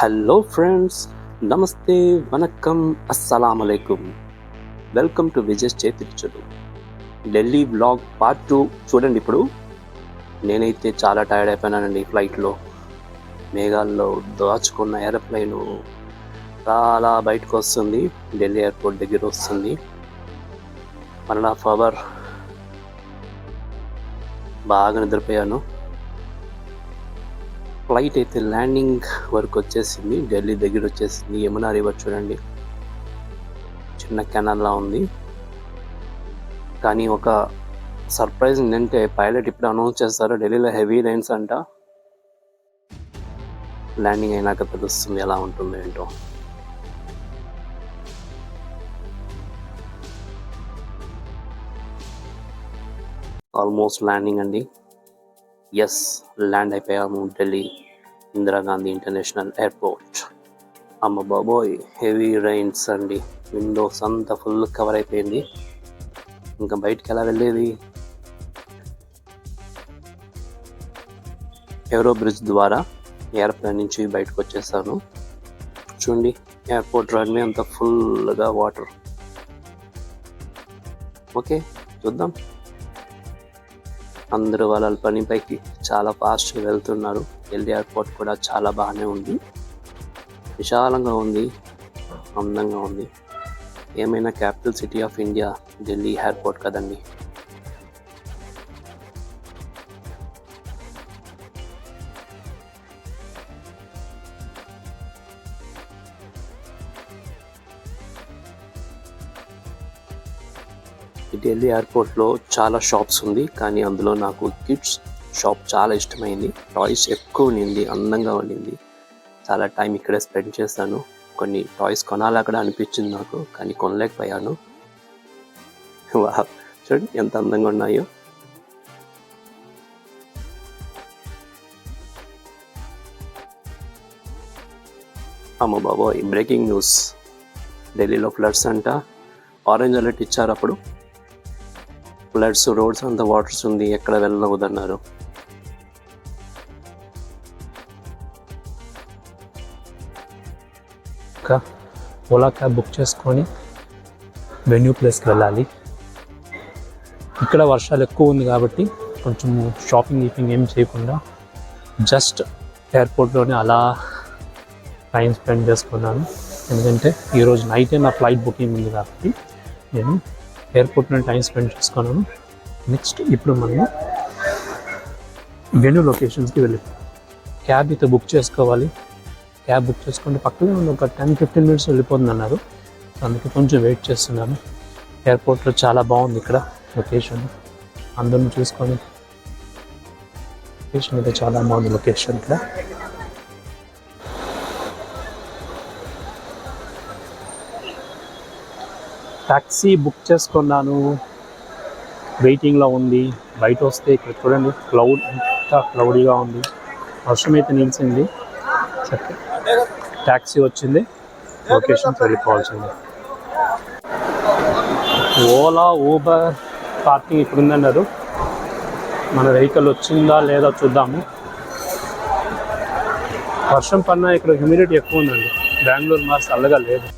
Hello friends, నమస్తే, వనక్కం, అస్సలాము అలైకుం. Welcome to Vijay చేతి రుచులు ఢిల్లీ వ్లాగ్ పార్ట్ 2 చూడండి. ఇప్పుడు నేనైతే చాలా టైర్డ్ అయిపోయినానండి. ఫ్లైట్లో మేఘాల్లో దాచుకున్న ఏరోప్లైన్ చాలా బయటకు వస్తుంది. ఢిల్లీ ఎయిర్పోర్ట్ దగ్గర వస్తుంది. 1.5 అవర్ బాగా నిద్రపోయాను. ఫ్లైట్ అయితే ల్యాండింగ్ వరకు వచ్చేసింది. ఢిల్లీ దగ్గర వచ్చేసింది. యమునా రివర్ చూడండి, చిన్న కెనాల్లా ఉంది. కానీ ఒక సర్ప్రైజ్ ఏంటంటే పైలట్ ఇప్పుడు అనౌన్స్ చేస్తారు, ఢిల్లీలో హెవీ రైన్స్ అంట. ల్యాండింగ్ అయినాక తెలుస్తుంది ఎలా ఉంటుంది ఏంటో. ఆల్మోస్ట్ ల్యాండింగ్ అండి. ఎస్, ల్యాండ్ అయిపోయాము ఢిల్లీ ఇందిరాగాంధీ ఇంటర్నేషనల్ ఎయిర్పోర్ట్. అమ్మ బాబోయ్, హెవీ రైన్స్ అండి. విండోస్ అంతా ఫుల్ కవర్ అయిపోయింది. ఇంకా బయటికి ఎలా వెళ్ళేది? ఏరో బ్రిడ్జ్ ద్వారా ఎయిర్ప్లేన్ నుంచి బయటకు వచ్చేసాను. చూడండి, ఎయిర్పోర్ట్ రన్వే అంతా ఫుల్గా వాటర్. ఓకే, చూద్దాం. అందరూ వాళ్ళ పనిపైకి చాలా ఫాస్ట్గా వెళ్తున్నారు. ఢిల్లీ ఎయిర్పోర్ట్ కూడా చాలా బాగానే ఉంది, విశాలంగా ఉంది, అందంగా ఉంది. ఏమైనా capital city of India Delhi airport కదండి. ఢిల్లీ ఎయిర్పోర్ట్లో చాలా షాప్స్ ఉంది, కానీ అందులో నాకు కిడ్స్ షాప్ చాలా ఇష్టమైంది. టాయ్స్ ఎక్కువ ఉండింది, అందంగా ఉండింది. చాలా టైం ఇక్కడే స్పెండ్ చేశాను. కొన్ని టాయ్స్ కొనాలి అక్కడ అనిపించింది నాకు, కానీ కొనలేకపోయాను. చూడండి ఎంత అందంగా ఉన్నాయో. అమ్మ బాబోయ్, బ్రేకింగ్ న్యూస్. ఢిల్లీలో ఫ్లడ్స్ అంట. ఆరెంజ్ అలర్ట్ ఇచ్చారు అప్పుడు. ఫ్లడ్స్, రోడ్స్ అంతా వాటర్స్ ఉంది, ఎక్కడ వెళ్ళవద్దన్నారు. ఓలా క్యాబ్ బుక్ చేసుకొని వెన్యూ ప్లేస్కి వెళ్ళాలి. ఇక్కడ వర్షాలు ఎక్కువ ఉంది కాబట్టి కొంచెం షాపింగ్ ఏం చేయకుండా జస్ట్ ఎయిర్పోర్ట్లోనే అలా టైం స్పెండ్ చేసుకున్నాను. ఎందుకంటే ఈరోజు నైటే నా ఫ్లైట్ బుకింగ్ ఉంది కాబట్టి నేను ఎయిర్పోర్ట్లో టైం స్పెండ్ చేసుకున్నాను. నెక్స్ట్ ఇప్పుడు మనం వెన్యూ లొకేషన్స్కి వెళ్ళి క్యాబ్ అయితే బుక్ చేసుకోవాలి. క్యాబ్ బుక్ చేసుకుంటే పక్కనే ఉంది, ఒక 10-15 మినిట్స్ వెళ్ళిపోతుంది అన్నారు. అందుకే కొంచెం వెయిట్ చేస్తున్నాను. ఎయిర్పోర్ట్లో చాలా బాగుంది ఇక్కడ లొకేషన్. అందరిని చూసుకొని లొకేషన్ అయితే చాలా బాగుంది. లొకేషన్ ఇక్కడ ట్యాక్సీ బుక్ చేసుకున్నాను. వెయిటింగ్లో ఉంది. బయట వస్తే ఇక్కడ చూడండి, క్లౌడ్ ఎంత క్లౌడీగా ఉంది. వర్షం అయితే నిలిచింది. ట్యాక్సీ వచ్చింది, లొకేషన్కి వెళ్ళిపోవాల్సింది. ఓలా, ఊబర్ పార్కింగ్ ఇక్కడ ఉందన్నారు. మన వెహికల్ వచ్చిందా లేదా చూద్దాము. వర్షం పడినా ఇక్కడ హ్యూమిడిటీ ఎక్కువ ఉందండి. బెంగళూరు మాస్ చల్లగా లేదు.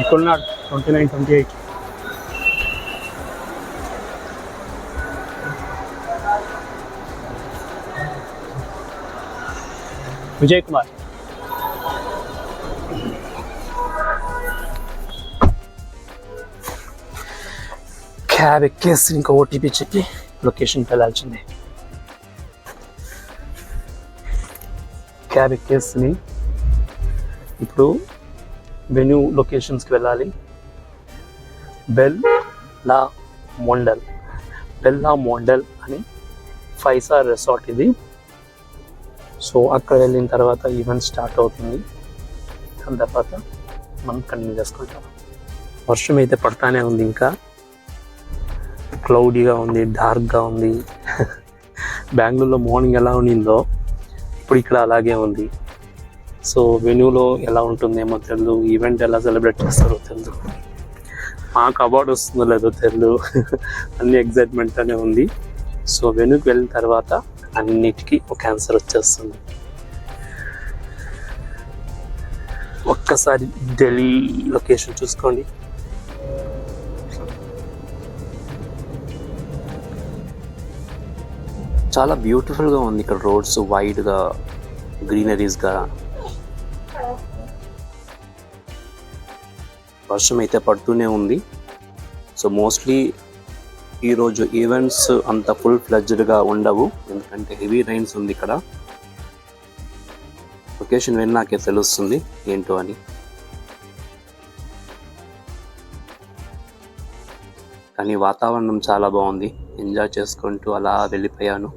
ఇక్కడున్నాడు 29-28. విజయ్ కుమార్. క్యాబ్ ఎక్కేసి ఇంకా ఓటీపీ చెప్పి లొకేషన్కి వెళ్ళాల్సిందే. క్యాబ్ ఎక్కేసి ఇప్పుడు వెన్యూ లొకేషన్స్కి వెళ్ళాలి. బెల్లా మోండల్ అని 5 స్టార్ రిసార్ట్ ఇది. సో అక్కడ వెళ్ళిన తర్వాత ఈవెంట్ స్టార్ట్ అవుతుంది. దాని తర్వాత మనం కంటిన్యూ చేసుకుంటాం. వర్షం అయితే పడతానే ఉంది, ఇంకా క్లౌడీగా ఉంది, డార్క్గా ఉంది. బెంగళూరులో మార్నింగ్ ఎలా ఉండిందో ఇప్పుడు ఇక్కడ అలాగే ఉంది. సో వెన్యూలో ఎలా ఉంటుందేమో తెలియదు, ఈవెంట్ ఎలా సెలబ్రేట్ చేస్తారో తెలియదు, మాకు అవార్డు వస్తుందో లేదో తెలియదు. అన్ని ఎగ్జైట్మెంట్గానే ఉంది. సో వెన్యూకి వెళ్ళిన తర్వాత అన్నిటికీ ఒక ఆన్సర్ వచ్చేస్తుంది. ఒక్కసారి ఢిల్లీ లొకేషన్ చూసుకోండి. చాలా బ్యూటిఫుల్గా ఉంది ఇక్కడ. రోడ్స్ వైడ్గా, గ్రీనరీస్గా. వర్షం అయితే పడుతూనే ఉంది. సో మోస్ట్లీ ఈరోజు ఈవెంట్స్ అంత ఫుల్ ఫ్లెడ్జ్డ్గా ఉండవు, ఎందుకంటే హెవీ రైన్స్ ఉంది ఇక్కడ. లొకేషన్ వెళ్ళినాకే తెలుస్తుంది ఏంటో అని. కానీ వాతావరణం చాలా బాగుంది, ఎంజాయ్ చేసుకుంటూ అలా వెళ్ళిపోయాను.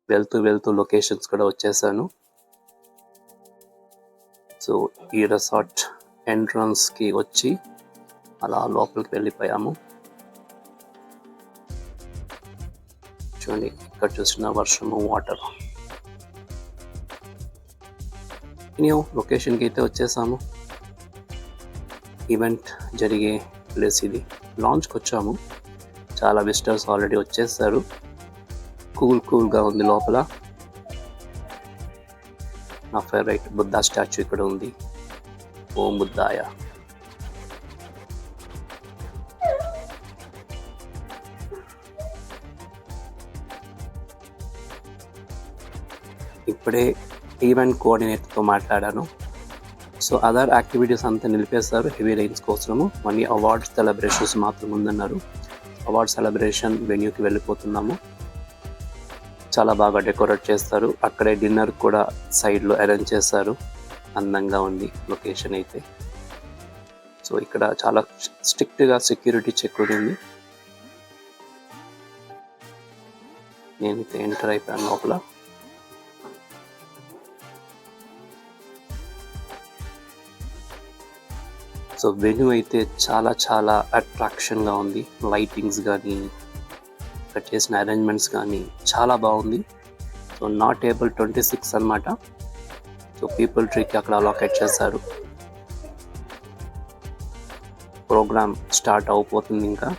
వెళ్తూ లొకేషన్స్ కూడా వచ్చేసాను. సో ఈ రిసార్ట్ ఎంట్రన్స్కి వచ్చి అలా లోపలికి వెళ్ళిపోయాము. చూడండి, ఇక్కడ చూసిన వర్షము, వాటర్. లొకేషన్కి అయితే వచ్చేసాము. ఈవెంట్ జరిగే ప్లేస్ ఇది. లాంచ్కి వచ్చాము. చాలా విజిటర్స్ ఆల్రెడీ వచ్చేసారు. కూల్గా ఉంది లోపల. నా ఫేవరెట్ బుద్ధా స్టాచ్యూ ఇక్కడ ఉంది. ఓం బుద్ధాయ. ఇప్పుడే ఈవెంట్ కోఆర్డినేటర్తో మాట్లాడాను. సో అదర్ యాక్టివిటీస్ అంతా నిలిపేశారు హెవీ రైన్స్ కోసము. మళ్ళీ అవార్డ్స్ సెలబ్రేషన్స్ మాత్రం ఉందన్నారు. అవార్డ్ సెలబ్రేషన్ వెన్యూకి వెళ్ళిపోతున్నాము. చాలా బాగా డెకరేట్ చేస్తారు. అక్కడే డిన్నర్ కూడా సైడ్లో అరేంజ్ చేశారు. అందంగా ఉంది లొకేషన్ అయితే. సో ఇక్కడ చాలా స్ట్రిక్ట్గా సెక్యూరిటీ చెక్ ఉంది. నేనైతే ఎంటర్ అయిపోయాను లోపల. సో వెన్యూ అయితే చాలా అట్రాక్షన్గా ఉంది. లైటింగ్స్ కానీ, ఇక్కడ చేసిన అరేంజ్మెంట్స్ కానీ చాలా బాగుంది. సో నా టేబుల్ 26 అన్నమాట. సో పీపుల్ ట్రీకి అక్కడ అలొకేట్ చేశారు. ప్రోగ్రామ్ స్టార్ట్ అయిపోతుంది ఇంకా.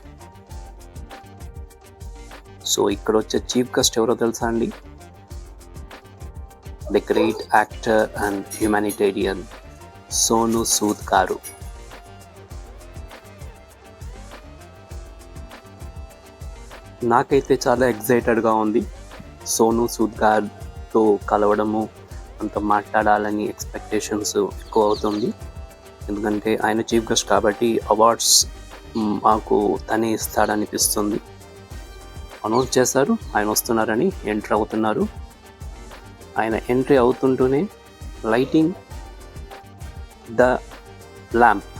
సో ఇక్కడ వచ్చే చీఫ్ గెస్ట్ ఎవరో తెలుసా అండి? The great actor and humanitarian Sonu Sood గారు. నాకైతే చాలా ఎగ్జైటెడ్గా ఉంది. సోను సూద్ గారితో కలవడము, అంత మాట్లాడాలని ఎక్స్పెక్టేషన్స్ ఎక్కువ అవుతుంది. ఎందుకంటే ఆయన చీఫ్ గెస్ట్ కాబట్టి అవార్డ్స్ మాకు తనే ఇస్తాడనిపిస్తుంది. అనౌన్స్ చేశారు ఆయన వస్తున్నారని, ఎంట్రీ అవుతున్నారు. ఆయన ఎంట్రీ అవుతుంటూనే లైటింగ్ ద ల్యాంప్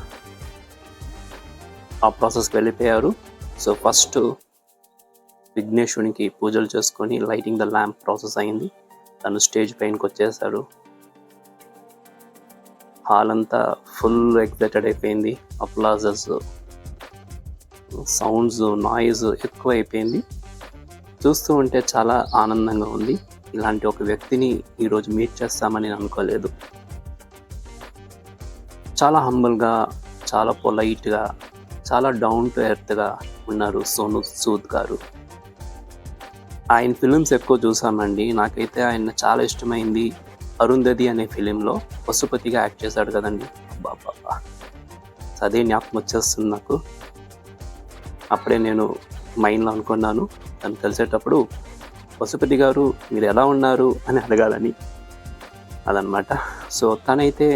ఆ ప్రాసెస్కి వెళ్ళిపోయారు. సో ఫస్ట్ విఘ్నేశ్వరునికి పూజలు చేసుకొని లైటింగ్ ద ల్యాంప్ ప్రాసెస్ అయింది. తను స్టేజ్ పైనకి వచ్చేసాడు. హాల్ అంతా ఫుల్ ఎక్సైటెడ్ అయిపోయింది. అప్లాజెస్, సౌండ్స్, నాయిస్ ఎక్కువ అయిపోయింది. చూస్తూ ఉంటే చాలా ఆనందంగా ఉంది. ఇలాంటి ఒక వ్యక్తిని ఈరోజు మీట్ చేస్తామని నేను అనుకోలేదు. చాలా హంబల్గా, చాలా పొలైట్గా, చాలా డౌన్ టు ఎర్త్గా ఉన్నారు సోను సూద్ గారు. ఆయన ఫిలిమ్స్ ఎక్కువ చూసామండి. నాకైతే ఆయన చాలా ఇష్టమైంది అరుంధతి అనే ఫిలింలో పశుపతిగా యాక్ట్ చేశాడు కదండి. బాబా, అదే జ్ఞాపకం వచ్చేస్తుంది నాకు. అప్పుడే నేను మైండ్లో అనుకున్నాను తను కలిసేటప్పుడు పశుపతి గారు మీరు ఎలా ఉన్నారు అని అడగాలని. అదనమాట. సో తనైతే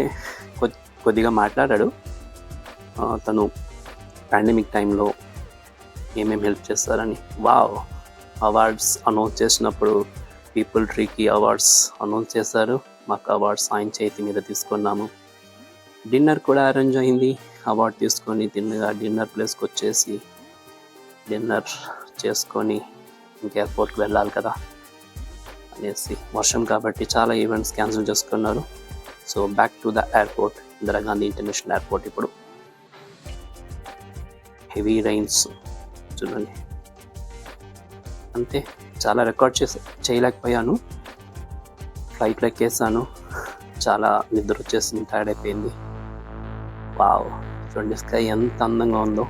కొద్దిగా మాట్లాడాడు. తను పాండమిక్ టైంలో ఏమేమి హెల్ప్ చేస్తారని. వావ్, అవార్డ్స్ అనౌన్స్ చేసినప్పుడు పీపుల్ ట్రీకి అవార్డ్స్ అనౌన్స్ చేశారు. మాకు అవార్డ్స్ ఆయన చేతి మీద తీసుకున్నాము. డిన్నర్ కూడా అరేంజ్ అయింది. అవార్డు తీసుకొని తిన్నగా డిన్నర్ ప్లేస్కి వచ్చేసి డిన్నర్ చేసుకొని ఇంక ఎయిర్పోర్ట్కి వెళ్ళాలి కదా అనేసి, వర్షం కాబట్టి చాలా ఈవెంట్స్ క్యాన్సిల్ చేసుకున్నారు. So back to the airport, Indira Gandhi international airport. ఇప్పుడు హెవీ రైన్స్ చూడండి, అంతే చాలా రికార్డ్ చేయలేకపోయాను. ఫ్లైట్లో ఎక్కేసాను, చాలా నిద్ర వచ్చేసింది, టైర్డ్ అయిపోయింది. వావ్, చూడండి స్కై ఎంత అందంగా ఉందో.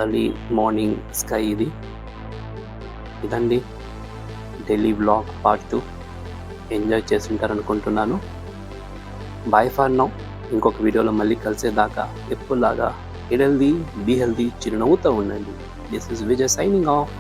ఎర్లీ మార్నింగ్ స్కై ఇది. ఇదండి ఢిల్లీ వ్లాగ్ పార్ట్ 2. ఎంజాయ్ చేసి ఉంటారనుకుంటున్నాను. Bye for now. ఇంకొక వీడియోలో మళ్ళీ కలిసేదాకా ఎప్పుడులాగా బీ హెల్దీ చిరునవ్వుతో ఉండండి. This is Vijay signing off.